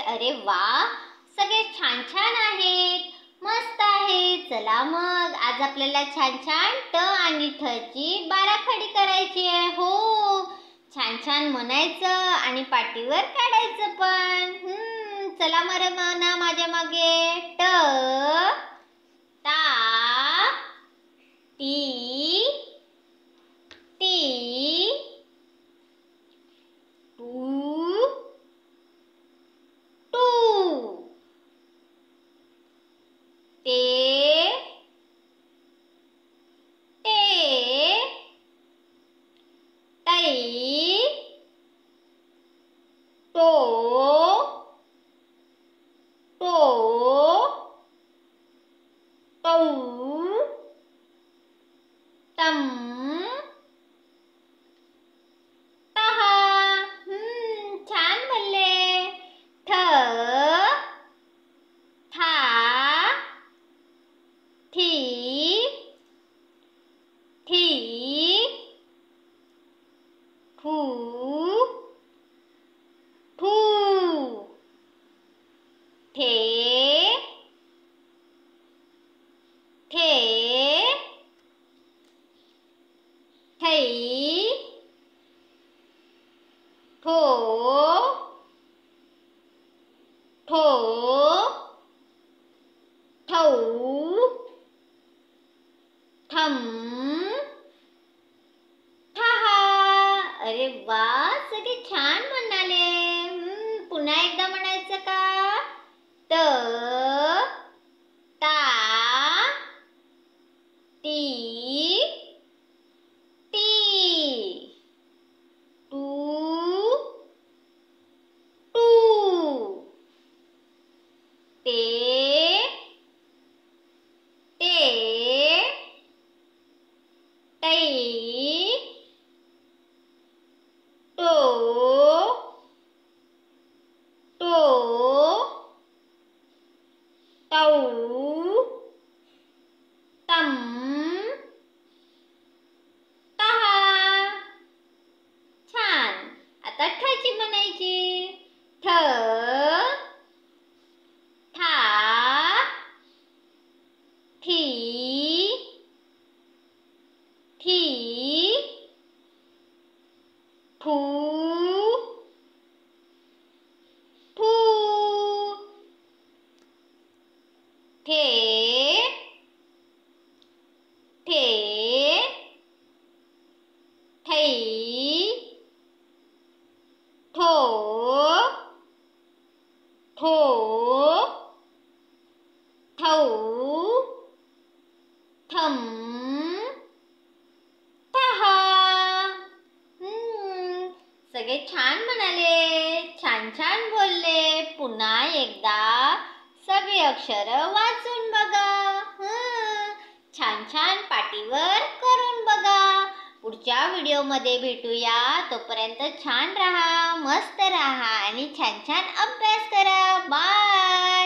अरे वा, सगळे छान छान आहेत, मस्त आहे. चला मग आज आपल्याला छान छान ट आणि ठ ची बाराखडी करायची आहे. हो, छान छान म्हणायचं आणि पाटीवर काढायचं पण. चला मर म्हणा माझ्या मागे. ट, ता, ती, टी, टू, टू, ते, ते, तै, तो, तो, तौ, तम, तह. छान बोलले. ठ, था, थी, थी, थू, थू, थे, थे, थै, थो, थो, थौ, थम, ठहा. अरे वा, सगळे छान म्हणाले. पुन्हा एकदा म्हणायचं का? त, ता, ती, टी, टू, टू, ते, ते, तै, तो, तो, तौ, तम, तहा. छान. आता ठ म्हणायची. ठ, था, थी, थी, थू, थू, थे, थे, थै, थो, थो, थौ, थम, तहा. सगळे छान म्हणाले, छान छान बोलले. पुन्हा एकदा सगळे अक्षर वाचून बघा. छान छान पाटीवर करून बघा. पुढच्या व्हिडिओमध्ये भेटूया. तोपर्यंत छान राहा, मस्त राहा आणि छान छान अभ्यास करा. बाय.